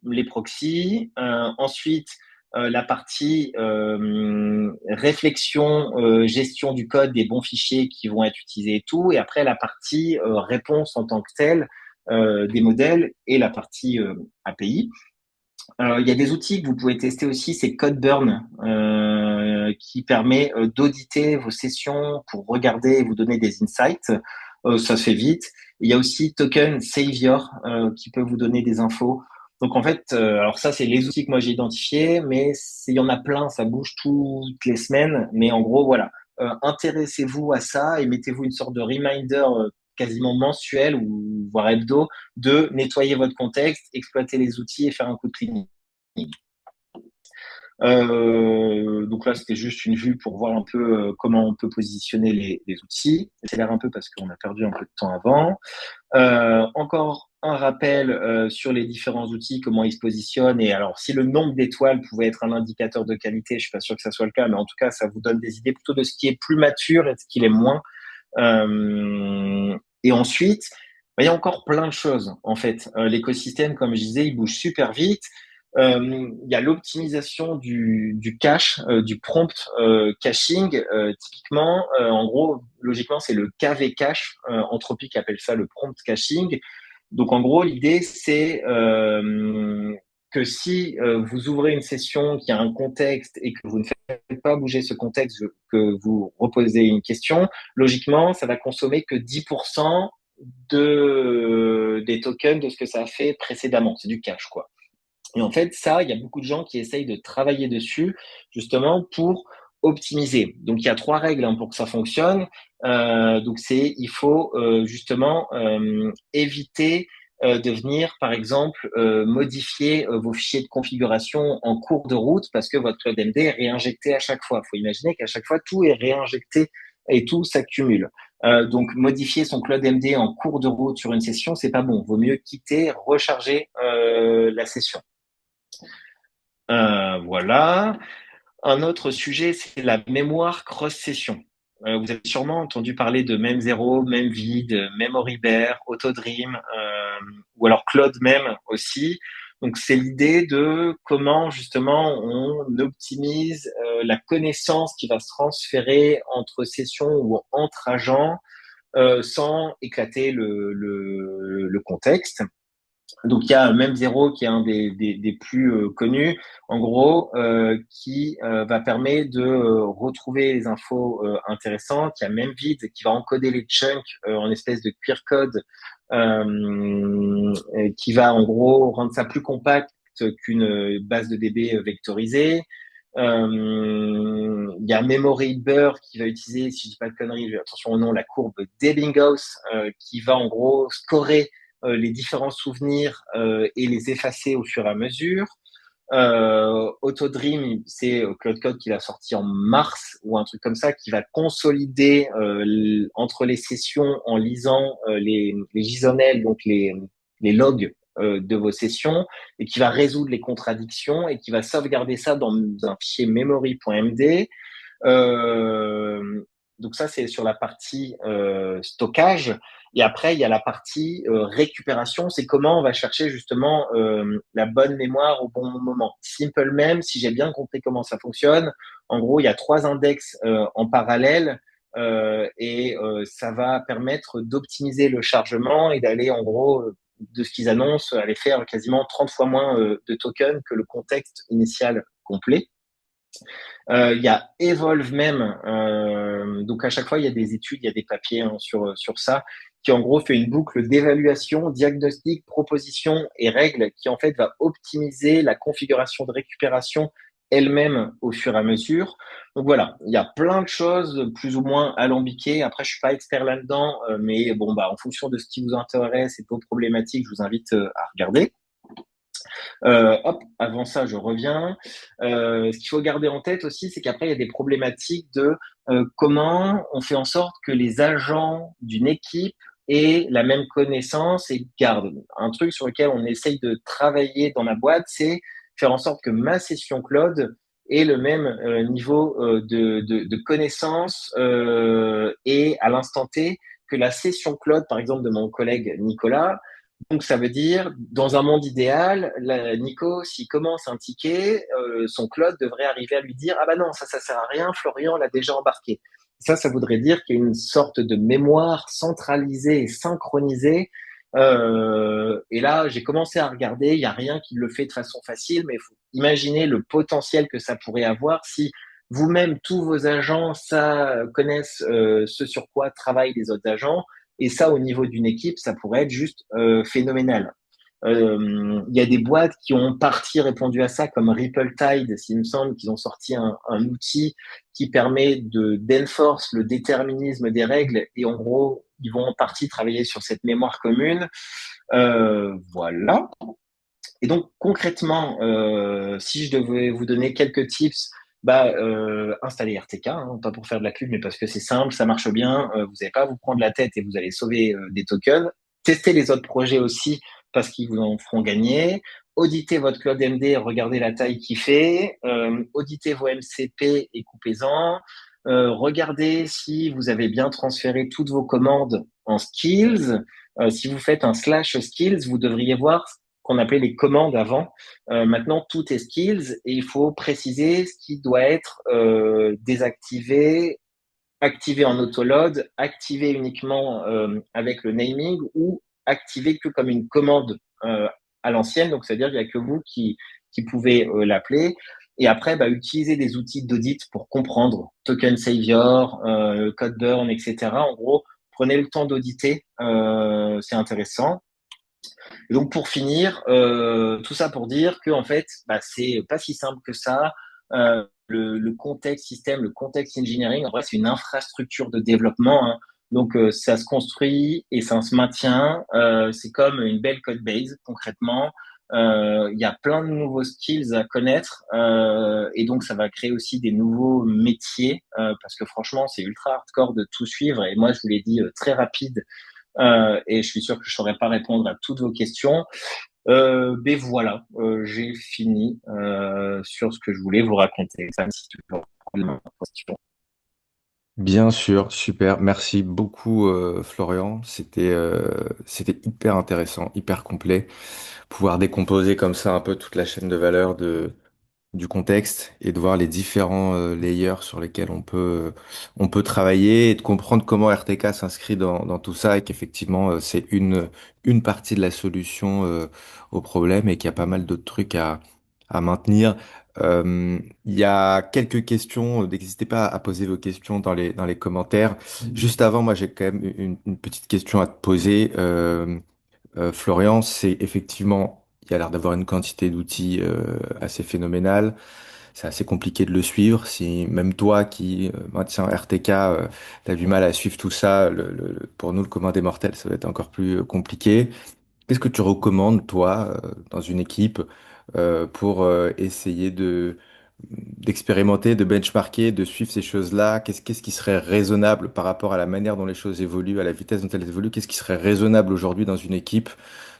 les proxys. Ensuite, la partie réflexion, gestion du code, des bons fichiers qui vont être utilisés et tout. Et après, la partie réponse en tant que telle des modèles et la partie API. Il y a des outils que vous pouvez tester aussi, c'est Codeburn qui permet d'auditer vos sessions pour regarder et vous donner des insights. Ça se fait vite. Il y a aussi Token Savior qui peut vous donner des infos. Donc en fait, alors ça c'est les outils que moi j'ai identifiés, mais il y en a plein, ça bouge toutes les semaines. Mais en gros voilà, intéressez-vous à ça et mettez-vous une sorte de reminder quasiment mensuel ou voire hebdo de nettoyer votre contexte, exploiter les outils et faire un coup de cleaning. Donc là, c'était juste une vue pour voir un peu comment on peut positionner les outils. J'accélère un peu parce qu'on a perdu un peu de temps avant. Encore un rappel sur les différents outils, comment ils se positionnent. Et alors, si le nombre d'étoiles pouvait être un indicateur de qualité, je suis pas sûr que ça soit le cas, mais en tout cas, ça vous donne des idées plutôt de ce qui est plus mature et de ce qui l'est moins. Et ensuite, il y a encore plein de choses. En fait, l'écosystème, comme je disais, il bouge super vite. Il y a l'optimisation du cache, du prompt caching. Typiquement, en gros, logiquement, c'est le KV cache. Anthropic appelle ça le prompt caching. Donc, en gros, l'idée, c'est que si vous ouvrez une session qui a un contexte et que vous ne faites pas bouger ce contexte, que vous reposez une question, logiquement, ça va consommer que 10% des tokens de ce que ça a fait précédemment. C'est du cache, quoi. Et en fait, ça, il y a beaucoup de gens qui essayent de travailler dessus, justement, pour optimiser. Donc, il y a trois règles pour que ça fonctionne. Donc, il faut justement éviter de venir, par exemple, modifier vos fichiers de configuration en cours de route parce que votre code MD est réinjecté à chaque fois. Il faut imaginer qu'à chaque fois, tout est réinjecté et tout s'accumule. Donc, modifier son cloud MD en cours de route sur une session, c'est pas bon. Vaut mieux quitter, recharger la session. Voilà. Un autre sujet, c'est la mémoire cross-session. Vous avez sûrement entendu parler de Mem0, Memvid, MemoryBear, Autodream, ou alors Claude Mem aussi. Donc, c'est l'idée de comment justement on optimise la connaissance qui va se transférer entre sessions ou entre agents sans éclater le contexte. Donc il y a même Zero qui est un des plus connus, en gros, qui va permettre de retrouver les infos intéressantes. Il y a Memvid qui va encoder les chunks en espèce de queer code, qui va en gros rendre ça plus compact qu'une base de DB vectorisée. Il y a Memory Burr qui va utiliser, si je dis pas de conneries, attention au nom, la courbe d'Ebbinghaus, qui va en gros scorer les différents souvenirs et les effacer au fur et à mesure. Autodream, c'est Claude Code qui l'a sorti en mars ou un truc comme ça, qui va consolider entre les sessions en lisant les JSON-L, donc les logs de vos sessions, et qui va résoudre les contradictions et qui va sauvegarder ça dans un fichier memory.md. Donc ça, c'est sur la partie stockage. Et après, il y a la partie récupération. C'est comment on va chercher justement la bonne mémoire au bon moment. Simple même, si j'ai bien compris comment ça fonctionne, en gros, il y a trois index en parallèle et ça va permettre d'optimiser le chargement et d'aller en gros de ce qu'ils annoncent, aller faire quasiment 30 fois moins de tokens que le contexte initial complet. Il y a Evolve même, donc à chaque fois il y a des études, il y a des papiers sur ça, qui en gros fait une boucle d'évaluation, diagnostic, proposition et règles qui en fait va optimiser la configuration de récupération elle-même au fur et à mesure. Donc voilà, il y a plein de choses plus ou moins alambiquées. Après, je suis pas expert là-dedans, mais bon, bah, en fonction de ce qui vous intéresse et de vos problématiques, je vous invite à regarder. Hop, avant ça, je reviens. Ce qu'il faut garder en tête aussi, c'est qu'après, il y a des problématiques de comment on fait en sorte que les agents d'une équipe aient la même connaissance et gardent. Un truc sur lequel on essaye de travailler dans la boîte, c'est faire en sorte que ma session Claude ait le même niveau de connaissance et à l'instant T que la session Claude, par exemple, de mon collègue Nicolas. Donc, ça veut dire, dans un monde idéal, Nico, s'il commence un ticket, son Claude devrait arriver à lui dire, ah bah non, ça sert à rien, Florian l'a déjà embarqué. Ça voudrait dire qu'il y a une sorte de mémoire centralisée et synchronisée. Et là, j'ai commencé à regarder, il n'y a rien qui le fait de façon facile, mais il faut imaginer le potentiel que ça pourrait avoir si vous-même, tous vos agents, connaissent ce sur quoi travaillent les autres agents. Et ça, au niveau d'une équipe, ça pourrait être juste phénoménal. Il y a des boîtes qui ont en partie répondu à ça, comme Ripple Tide, s'il me semble qu'ils ont sorti un outil qui permet d'enforce le déterminisme des règles et en gros, ils vont en partie travailler sur cette mémoire commune. Voilà. Et donc concrètement, si je devais vous donner quelques tips, bah installer RTK, hein, pas pour faire de la pub, mais parce que c'est simple, ça marche bien, vous n'allez pas à vous prendre la tête et vous allez sauver des tokens. Testez les autres projets aussi parce qu'ils vous en feront gagner. Auditez votre Cloud MD, regardez la taille qu'il fait. Auditez vos MCP et coupez-en. Regardez si vous avez bien transféré toutes vos commandes en skills. Si vous faites un slash skills, vous devriez voir qu'on appelait les commandes avant. Maintenant, tout est skills et il faut préciser ce qui doit être désactivé, activé en autoload, activé uniquement avec le naming ou activé que comme une commande à l'ancienne. Donc, c'est-à-dire qu'il n'y a que vous qui pouvez l'appeler. Et après, bah, utiliser des outils d'audit pour comprendre Token Savior, Code Burn, etc. En gros, prenez le temps d'auditer, c'est intéressant. Et donc pour finir, tout ça pour dire que en fait, bah, c'est pas si simple que ça. Le contexte système, le contexte engineering, en vrai, c'est une infrastructure de développement, hein. Donc ça se construit et ça se maintient. C'est comme une belle code base concrètement. Il y a plein de nouveaux skills à connaître et donc ça va créer aussi des nouveaux métiers parce que franchement c'est ultra hardcore de tout suivre et moi je vous l'ai dit très rapide et je suis sûr que je ne saurais pas répondre à toutes vos questions. Mais voilà, j'ai fini sur ce que je voulais vous raconter. Ça, si tu veux reprendre ma question. Bien sûr, super. Merci beaucoup, Florian. C'était hyper intéressant, hyper complet. Pouvoir décomposer comme ça un peu toute la chaîne de valeur du contexte et de voir les différents layers sur lesquels on peut travailler et de comprendre comment RTK s'inscrit dans tout ça et qu'effectivement c'est une partie de la solution au problème et qu'il y a pas mal d'autres trucs à maintenir. Il y a quelques questions, n'hésitez pas à poser vos questions dans les commentaires. Juste avant, moi j'ai quand même une petite question à te poser. Florian, c'est effectivement, il y a l'air d'avoir une quantité d'outils assez phénoménale. C'est assez compliqué de le suivre. Si même toi qui maintiens RTK, t'as du mal à suivre tout ça, pour nous, le commun des mortels, ça va être encore plus compliqué. Qu'est-ce que tu recommandes, toi, dans une équipe, pour essayer d'expérimenter, de benchmarker, de suivre ces choses-là? Qu'est-ce qui serait raisonnable par rapport à la manière dont les choses évoluent, à la vitesse dont elles évoluent? Qu'est-ce qui serait raisonnable aujourd'hui dans une équipe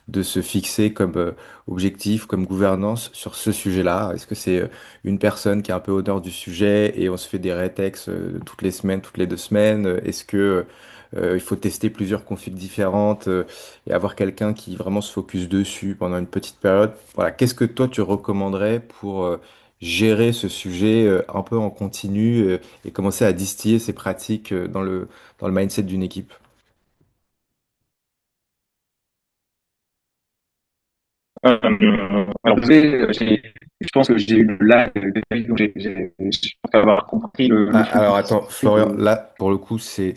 de se fixer comme objectif, comme gouvernance sur ce sujet-là? Est-ce que c'est une personne qui est un peu au nord du sujet et on se fait des rétex toutes les semaines, toutes les 2 semaines? Est-ce que il faut tester plusieurs configs différentes et avoir quelqu'un qui vraiment se focus dessus pendant une petite période? Voilà, qu'est-ce que toi tu recommanderais pour gérer ce sujet un peu en continu et commencer à distiller ces pratiques dans le mindset d'une équipe? Alors, désolé, je pense que j'ai eu le lag de David, donc je pense avoir compris Ah, le alors attends, fil Florian, de. là pour le coup c'est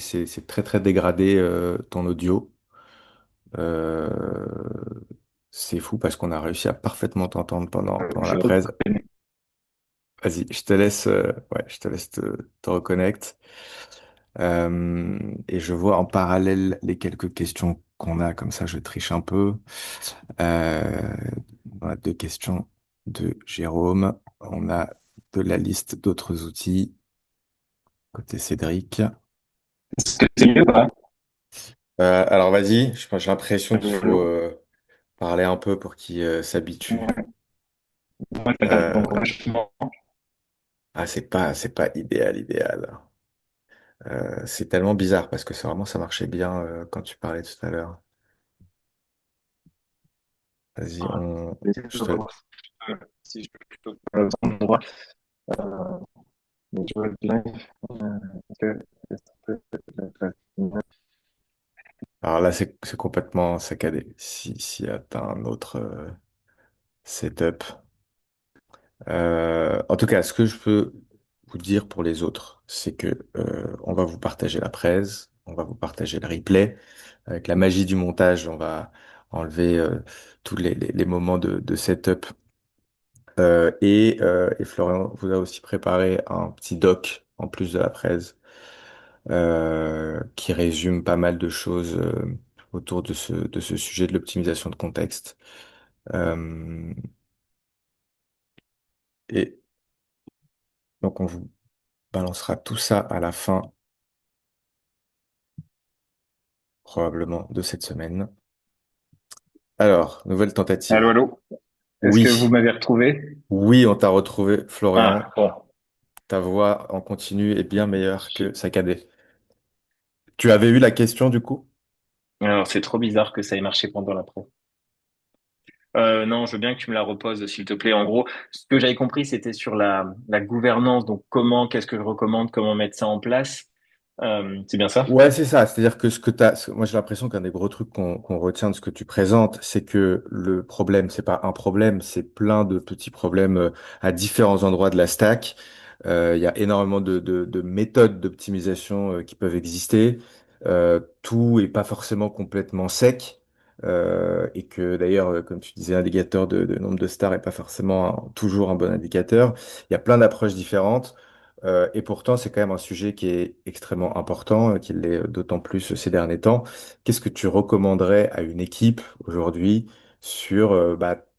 très très dégradé ton audio. Euh, c'est fou parce qu'on a réussi à parfaitement t'entendre pendant la Je presse. reconnais. Vas-y, ouais, je te laisse te reconnecte. Et je vois en parallèle les quelques questions qu'on a, comme ça je triche un peu. Euh, on a deux questions de Jérôme. On a de la liste d'autres outils côté Cédric. Est-ce que c'est mieux ou pas? Alors vas-y, j'ai l'impression qu'il Allô, faut allô. parler un peu pour qu'il s'habitue. Ouais, moi, j'attends Euh, donc vachement. c'est pas idéal. C'est tellement bizarre parce que ça marchait bien quand tu parlais tout à l'heure. Vas-y, Je vais essayer de voir si je peux plutôt dans l'endroit. Euh, mais je vois bien que alors là, c'est complètement saccadé. Si t'as un autre setup. En tout cas, ce que je peux vous dire pour les autres, c'est que on va vous partager la presse, on va vous partager le replay. Avec la magie du montage, on va enlever tous les moments de setup. Et Florian vous a aussi préparé un petit doc en plus de la presse qui résume pas mal de choses autour de ce sujet de l'optimisation de contexte. Euh, et donc, on vous balancera tout ça à la fin, probablement, de cette semaine. Alors, nouvelle Allô, tentative. allô. Est-ce que vous Oui, m'avez retrouvé? oui, on t'a retrouvé, Ah, Florian. bon. Ta voix en continu est bien meilleure que saccadée. Tu avais eu la question du coup? Alors, c'est trop bizarre que ça ait marché pendant la presse. Non, je veux bien que tu me la reposes, s'il te plaît. En gros, ce que j'avais compris, c'était sur la gouvernance. Donc, qu'est-ce que je recommande, comment mettre ça en place. C'est bien ça? Ouais, c'est ça. C'est-à-dire que moi j'ai l'impression qu'un des gros trucs qu'on retient de ce que tu présentes, c'est que le problème, c'est pas un problème, c'est plein de petits problèmes à différents endroits de la stack. Il y a énormément de méthodes d'optimisation qui peuvent exister. Tout est pas forcément complètement sec. Et que d'ailleurs, comme tu disais, l'indicateur de nombre de stars est pas forcément toujours un bon indicateur. Il y a plein d'approches différentes. Et pourtant, c'est quand même un sujet qui est extrêmement important, qui l'est d'autant plus ces derniers temps. Qu'est-ce que tu recommanderais à une équipe aujourd'hui sur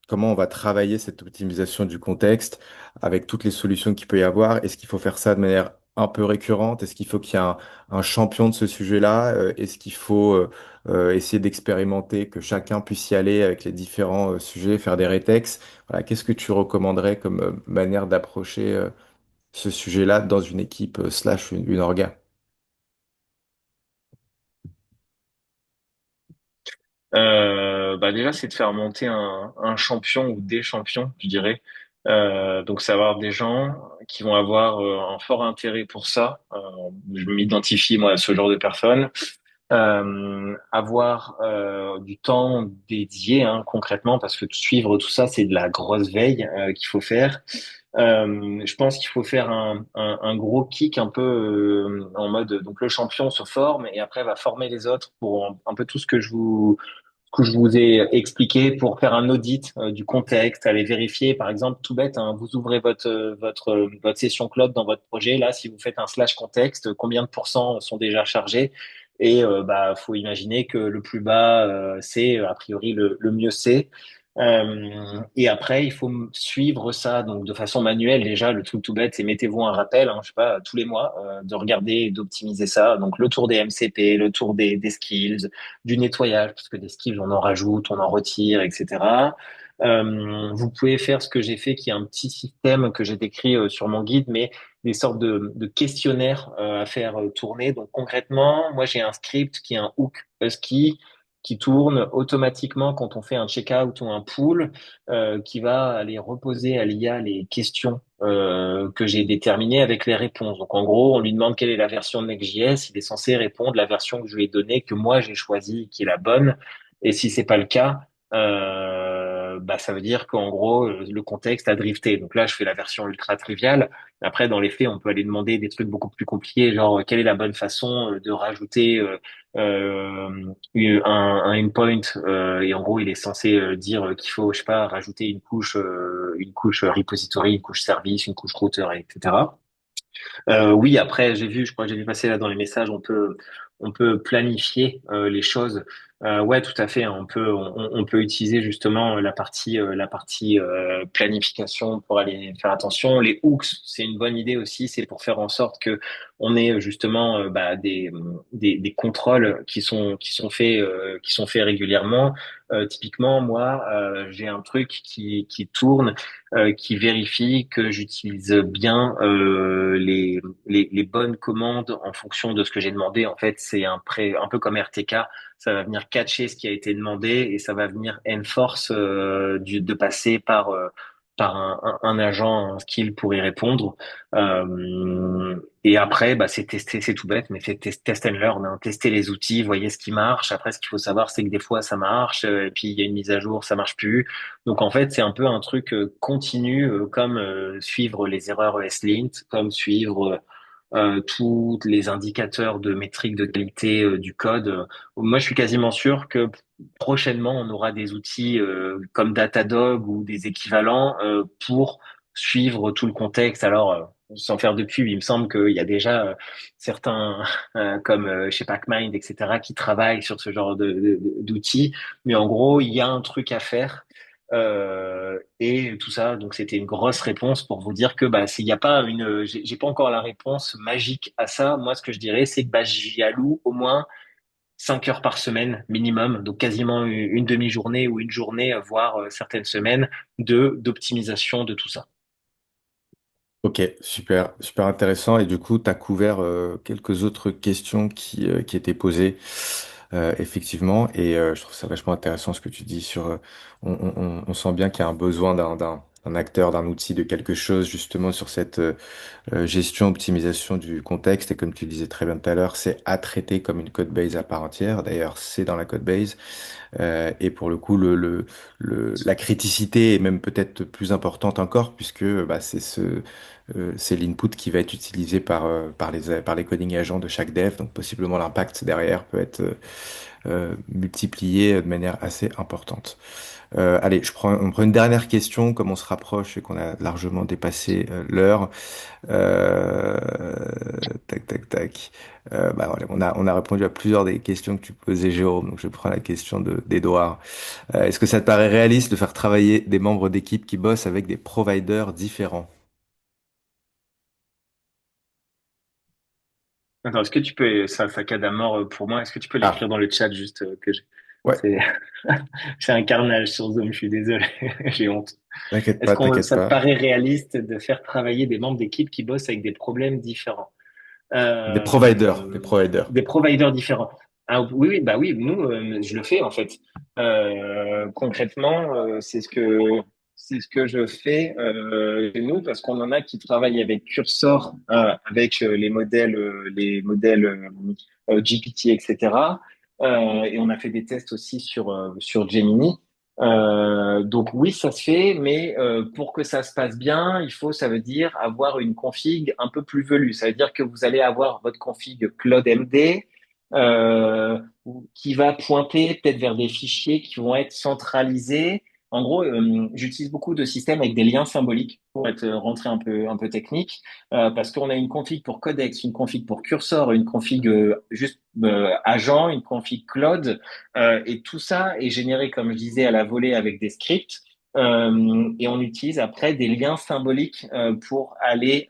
comment on va travailler cette optimisation du contexte avec toutes les solutions qu'il peut y avoir? Est-ce qu'il faut faire ça de manière un peu récurrente? Est-ce qu'il faut qu'il y ait un champion de ce sujet-là? Est-ce qu'il faut essayer d'expérimenter, que chacun puisse y aller avec les différents sujets, faire des rétex? Voilà, qu'est-ce que tu recommanderais comme manière d'approcher ce sujet-là dans une équipe slash une orga. Bah déjà, c'est de faire monter un champion ou des champions, je dirais. Donc, c'est avoir des gens qui vont avoir un fort intérêt pour ça. Je m'identifie, moi, à ce genre de personnes. Avoir du temps dédié, hein, concrètement, parce que suivre tout ça, c'est de la grosse veille qu'il faut faire. Je pense qu'il faut faire un gros kick un peu en mode donc le champion se forme et après va former les autres pour un peu tout ce que je vous ai expliqué pour faire un audit du contexte, aller vérifier, par exemple, tout bête, hein, vous ouvrez votre session cloud dans votre projet. Là, si vous faites un slash contexte, combien de pourcents sont déjà chargés? Et bah, faut imaginer que le plus bas, c'est a priori le mieux c'est. Et après, il faut suivre ça donc de façon manuelle. Déjà, le truc tout bête, c'est mettez-vous un rappel, hein, je sais pas, tous les mois, de regarder et d'optimiser ça. Donc le tour des MCP, le tour des skills, du nettoyage, parce que des skills, on en rajoute, on en retire, etc. Vous pouvez faire ce que j'ai fait, qui est un petit système que j'ai décrit sur mon guide, mais des sortes de questionnaires à faire tourner. Donc concrètement, moi j'ai un script qui est un hook Husky qui tourne automatiquement quand on fait un check-out ou un pull, qui va aller reposer à l'IA les questions que j'ai déterminées avec les réponses. Donc en gros, on lui demande quelle est la version de Next.js, il est censé répondre la version que je lui ai donnée, que moi j'ai choisie, qui est la bonne. Et si c'est pas le cas, bah ça veut dire qu'en gros le contexte a drifté. Donc là, je fais la version ultra triviale. Après, dans les faits, on peut aller demander des trucs beaucoup plus compliqués, genre quelle est la bonne façon de rajouter un endpoint et en gros il est censé dire qu'il faut je sais pas rajouter une couche repository, une couche service, une couche routeur, etc. Oui, après, je crois que j'ai vu passer là dans les messages, on peut planifier les choses. Ouais, tout à fait, hein. On peut utiliser justement la partie planification pour aller faire attention. Les hooks, c'est une bonne idée aussi. C'est pour faire en sorte que on ait justement des contrôles qui sont faits régulièrement. Typiquement, moi, j'ai un truc qui tourne qui vérifie que j'utilise bien les bonnes commandes en fonction de ce que j'ai demandé. En fait, c'est un peu comme RTK. Ça va venir catcher ce qui a été demandé et ça va venir enforce de passer par un agent, un skill pour y répondre. Et après, bah, c'est tester, c'est tout bête, mais c'est test and learn, hein. Tester les outils, voyez ce qui marche. Après, ce qu'il faut savoir, c'est que des fois, ça marche, et puis il y a une mise à jour, ça marche plus. Donc en fait, c'est un peu un truc continu, comme suivre les erreurs ESLint, comme suivre tous les indicateurs de métriques de qualité du code. Moi, je suis quasiment sûr que prochainement, on aura des outils comme Datadog ou des équivalents pour suivre tout le contexte. Alors, sans faire de pub, il me semble qu'il y a déjà certains comme chez PackMind, etc., qui travaillent sur ce genre d'outils. Mais en gros, il y a un truc à faire. Et tout ça, donc c'était une grosse réponse pour vous dire que bah s'il n'y a pas j'ai pas encore la réponse magique à ça. Moi, ce que je dirais, c'est que bah j'y alloue au moins 5 heures par semaine minimum, donc quasiment une demi-journée ou une journée, voire certaines semaines de d'optimisation de tout ça. Ok, super, super intéressant. Et du coup, tu as couvert quelques autres questions qui étaient posées, effectivement. Et je trouve ça vachement intéressant ce que tu dis sur... on sent bien qu'il y a un besoin d'un acteur, d'un outil, de quelque chose, justement, sur cette gestion, optimisation du contexte. Et comme tu disais très bien tout à l'heure, c'est à traiter comme une code base à part entière. D'ailleurs, c'est dans la code base. Et pour le coup, la criticité est même peut-être plus importante encore, puisque bah, c'est l'input qui va être utilisé par les coding agents de chaque dev. Donc possiblement l'impact derrière peut être multiplié de manière assez importante. Allez, on prend une dernière question, comme on se rapproche et qu'on a largement dépassé l'heure. Euh, tac, tac, tac. Bah, voilà, on a répondu à plusieurs des questions que tu posais, Jérôme. Donc je prends la question d'Edouard. Est-ce que ça te paraît réaliste de faire travailler des membres d'équipe qui bossent avec des providers différents? Attends, est-ce que tu peux, ça saccade à mort pour moi, est-ce que tu peux l'écrire Ah, dans le chat juste que j'ai, ouais, c'est, c'est un carnage sur Zoom, je suis désolé, j'ai honte. t'inquiète Ça te pas. paraît réaliste de faire travailler des membres d'équipe qui bossent avec des problèmes différents? Des Euh, providers. des providers différents. Ah, oui, oui, bah oui, nous, je le fais en fait. Concrètement, c'est ce que je fais chez nous parce qu'on en a qui travaillent avec Cursor, avec les modèles GPT, etc. Et on a fait des tests aussi sur Gemini. Donc oui, ça se fait, mais pour que ça se passe bien, ça veut dire avoir une config un peu plus velue. Ça veut dire que vous allez avoir votre config Claude MD qui va pointer peut-être vers des fichiers qui vont être centralisés. En gros, j'utilise beaucoup de systèmes avec des liens symboliques pour être rentré un peu technique, parce qu'on a une config pour Codex, une config pour Cursor, une config juste agent, une config Claude. Et tout ça est généré, comme je disais, à la volée avec des scripts. Et on utilise après des liens symboliques pour aller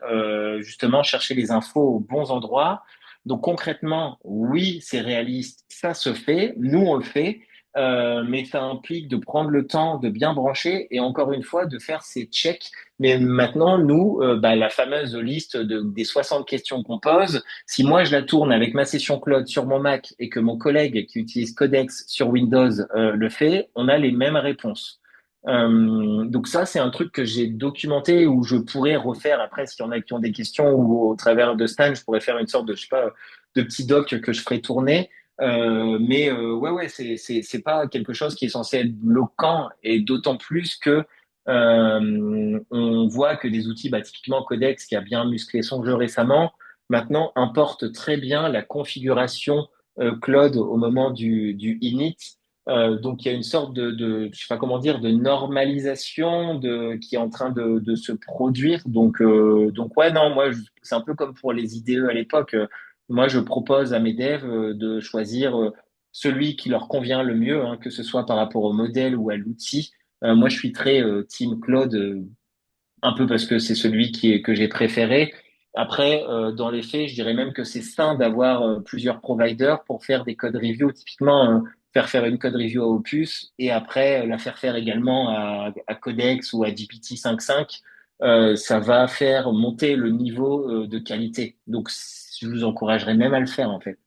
justement chercher les infos aux bons endroits. Donc concrètement, oui, c'est réaliste, ça se fait, nous on le fait, mais ça implique de prendre le temps de bien brancher et encore une fois de faire ces checks. Mais maintenant, nous, bah, la fameuse liste des 60 questions qu'on pose, si moi je la tourne avec ma session Cloud sur mon Mac et que mon collègue qui utilise Codex sur Windows le fait, on a les mêmes réponses. Donc ça, c'est un truc que j'ai documenté où je pourrais refaire après s'il y en a qui ont des questions ou au travers de Stan, je pourrais faire une sorte de, je sais pas, de petit doc que je ferai tourner. Ouais, ouais, c'est pas quelque chose qui est censé être bloquant et d'autant plus que on voit que des outils, bah, typiquement Codex, qui a bien musclé son jeu récemment, maintenant importe très bien la configuration Claude au moment du init. Donc il y a une sorte je sais pas comment dire, de normalisation qui est en train de se produire. Donc ouais, non, c'est un peu comme pour les IDE à l'époque. Moi, je propose à mes devs de choisir celui qui leur convient le mieux, hein, que ce soit par rapport au modèle ou à l'outil. Moi, je suis très team Claude, un peu parce que c'est celui que j'ai préféré. Après, dans les faits, je dirais même que c'est sain d'avoir plusieurs providers pour faire des code reviews. Typiquement, faire une code review à Opus et après la faire faire également à Codex ou à GPT 5.5. Ça va faire monter le niveau de qualité. Donc, je vous encouragerais même à le faire en fait.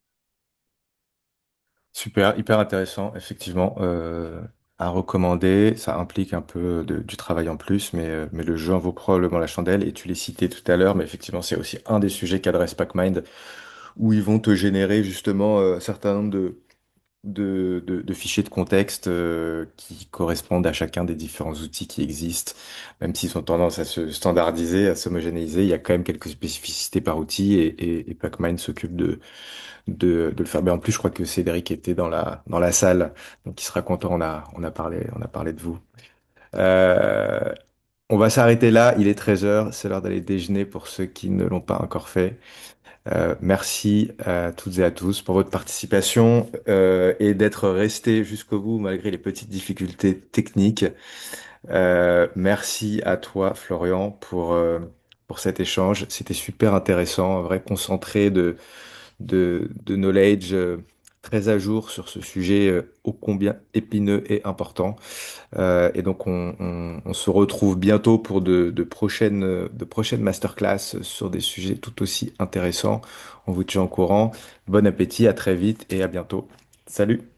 Super, hyper intéressant, effectivement. À recommander, ça implique un peu du travail en plus, mais le jeu en vaut probablement la chandelle. Et tu l'as cité tout à l'heure, mais effectivement, c'est aussi un des sujets qu'adresse PacMind, où ils vont te générer justement un certain nombre de fichiers de contexte qui correspondent à chacun des différents outils qui existent. Même s'ils ont tendance à se standardiser, à s'homogénéiser, il y a quand même quelques spécificités par outil et PacMind s'occupe de le faire. Mais en plus, je crois que Cédric était dans la salle, donc il sera content. On a parlé de vous. Euh, on va s'arrêter là. Il est 13 heures. C'est l'heure d'aller déjeuner pour ceux qui ne l'ont pas encore fait. Merci à toutes et à tous pour votre participation et d'être restés jusqu'au bout malgré les petites difficultés techniques. Merci à toi, Florian, pour cet échange. C'était super intéressant, un vrai concentré de knowledge très à jour sur ce sujet ô combien épineux et important. Et donc, on se retrouve bientôt pour de prochaines masterclass sur des sujets tout aussi intéressants. On vous tient au courant. Bon appétit, à très vite et à bientôt. Salut!